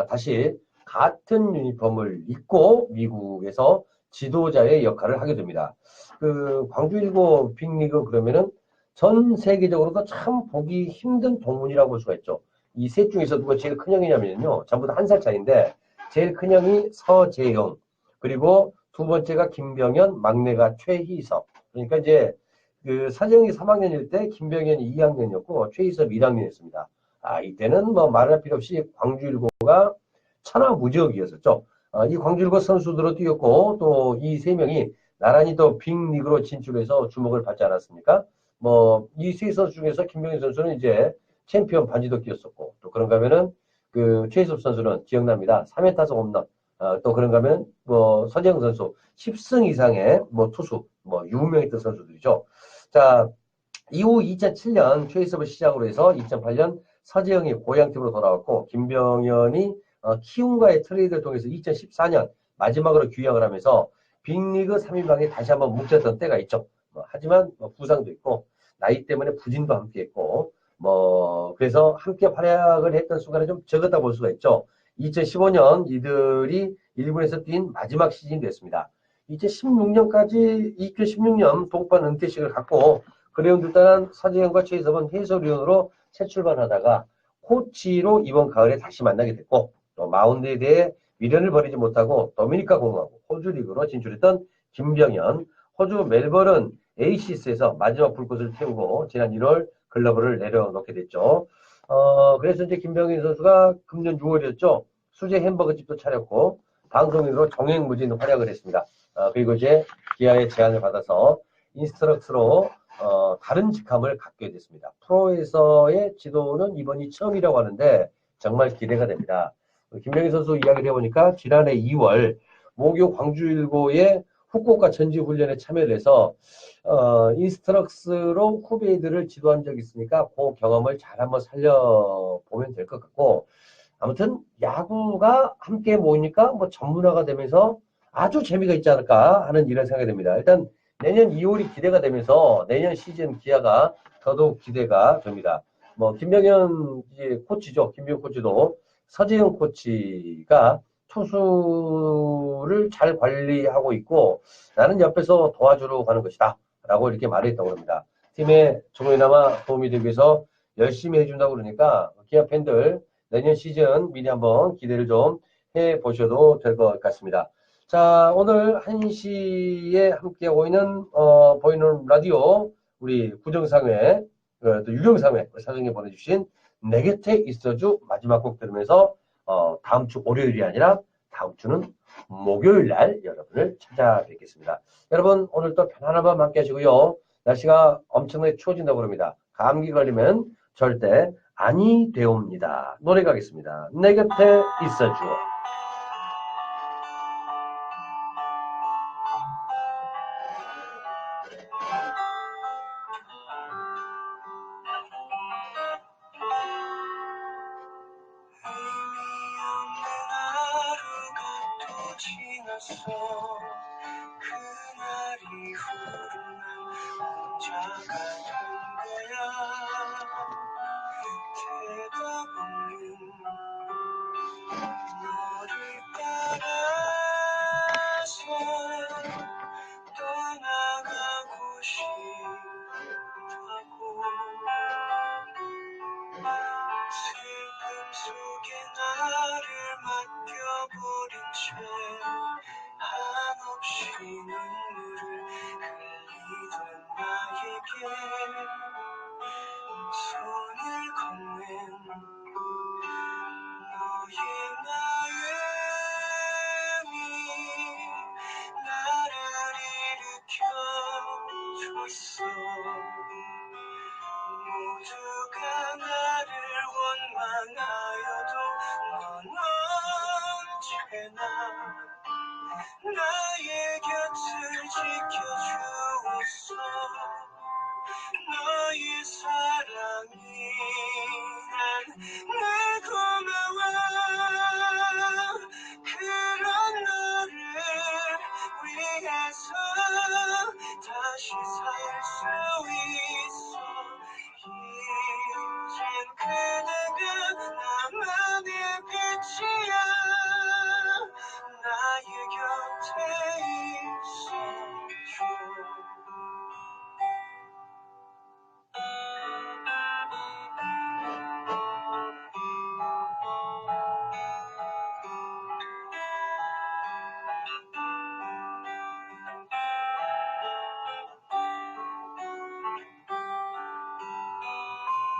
다시 같은 유니폼을 입고 미국에서 지도자의 역할을 하게 됩니다. 그 광주일고 빅리그 그러면은 전 세계적으로도 참 보기 힘든 동문이라고 볼 수가 있죠. 이 셋 중에서 누가 제일 큰형이냐면요, 전부 다 1살 차이인데 제일 큰형이 서재용, 그리고 두 번째가 김병현, 막내가 최희석. 그러니까 이제 그 서재용이 3학년일 때 김병현이 2학년이었고 최희석 1학년이었습니다. 이때는 뭐 말할 필요 없이 광주일고가 천하무적이었었죠. 이 광주일고 선수들로 뛰었고 또 이 세 명이 나란히 또 빅리그로 진출해서 주목을 받지 않았습니까? 뭐 이 세 선수 중에서 김병현 선수는 이제 챔피언 반지도 뛰었었고 또 그런가 하면은 그 최희섭 선수는 기억납니다. 3회 타석 홈런. 또 그런가 하면 뭐 서재영 선수 10승 이상의 뭐 투수 뭐 유명했던 선수들이죠. 자, 이후 2007년 최희섭을 시작으로 해서 2008년 서재영이 고향팀으로 돌아왔고 김병현이 키움과의 트레이드를 통해서 2014년 마지막으로 귀향을 하면서 빅리그 3인방에 다시 한번 뭉쳤던 때가 있죠. 하지만 부상도 있고 나이 때문에 부진도 함께 했고 그래서 함께 활약을 했던 순간에 좀 적었다 볼 수가 있죠. 2015년 이들이 1군에서 뛴 마지막 시즌이 됐습니다. 2016년 동반 은퇴식을 갖고 그래온들 따른 서재영과 최희섭은 해설위원으로 새 출발하다가 코치로 이번 가을에 다시 만나게 됐고 또 마운드에 대해 미련을 버리지 못하고 도미니카 공화국 호주 리그로 진출했던 김병현, 호주 멜버른 에이시스에서 마지막 불꽃을 태우고 지난 1월 글러브를 내려놓게 됐죠. 그래서 이제 김병현 선수가 금년 6월이었죠. 수제 햄버거 집도 차렸고 방송인으로 정행무진 활약을 했습니다. 그리고 이제 기아의 제안을 받아서 인스트럭스로 다른 직함을 갖게 됐습니다. 프로에서의 지도는 이번이 처음이라고 하는데 정말 기대가 됩니다. 김병현 선수 이야기를 해보니까 지난해 2월 모교 광주일고의 후쿠오카 전지훈련에 참여를 해서 인스트럭스로 후배들을 지도한 적이 있으니까 그 경험을 잘 한번 살려보면 될 것 같고 아무튼 야구가 함께 모이니까 뭐 전문화가 되면서 아주 재미가 있지 않을까 하는 이런 생각이 듭니다. 일단 내년 2월이 기대가 되면서 내년 시즌 기아가 더더욱 기대가 됩니다. 김병현 이제 코치죠. 김병현 코치도 서재영 코치가 투수를 잘 관리하고 있고 나는 옆에서 도와주러 가는 것이다 라고 이렇게 말했다고 합니다. 팀에 조금이나마 도움이 되기 위해서 열심히 해준다고 그러니까 기아 팬들 내년 시즌 미리 한번 기대를 좀 해보셔도 될 것 같습니다. 자, 오늘 1시에 함께하고 있는, 보이는 라디오, 우리 구정상회, 또 유경상회 사장님 보내주신 내 곁에 있어주 마지막 곡 들으면서, 다음 주 월요일이 아니라 다음 주는 목요일 날 여러분을 찾아뵙겠습니다. 여러분, 오늘 또 편안한 밤 함께 하시고요. 날씨가 엄청나게 추워진다고 그럽니다. 감기 걸리면 절대 아니 되옵니다. 노래 가겠습니다. 내 곁에 있어주. 그날 이후로 난 혼자가 된 거야. 대답 없는 너를 따라서 떠나가고 싶다고. 슬픔 속에 나를 맡겨버린 채 한없이 눈물을 흘리던 나에게 손을 건넨 너의 마음이 나를 일으켜줬어. 모두가 나를 원망하여도 넌 언제나 나의 곁을 지켜주었어. 너의 사랑이 날 고마워. 그런 너를 위해서 다시 살 수 있어. 이젠 그대가 나만의 빛이야. 나의 곁에 있어줘.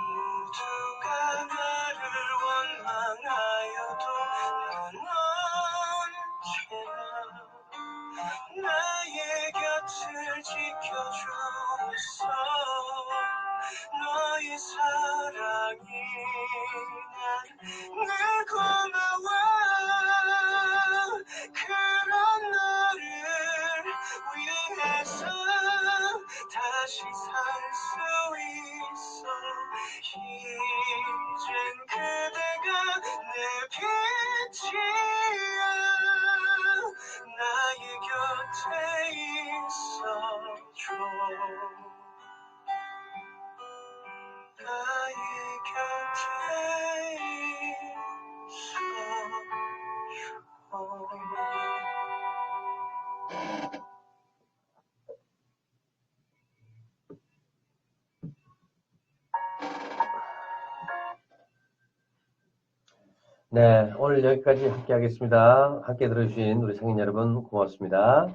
모두가 나를 원망하여도 넌 언제나 나의 곁을 지켜줬어. 너의 사랑이 날 고마워. 그런 너를 위해서 다시 살 수 있어. 이젠 그대가 내 빛이야. 나의 곁에 있어줘. 나의 곁에 있어줘. 네, 오늘 여기까지 함께 하겠습니다. 함께 들어주신 우리 상인 여러분 고맙습니다.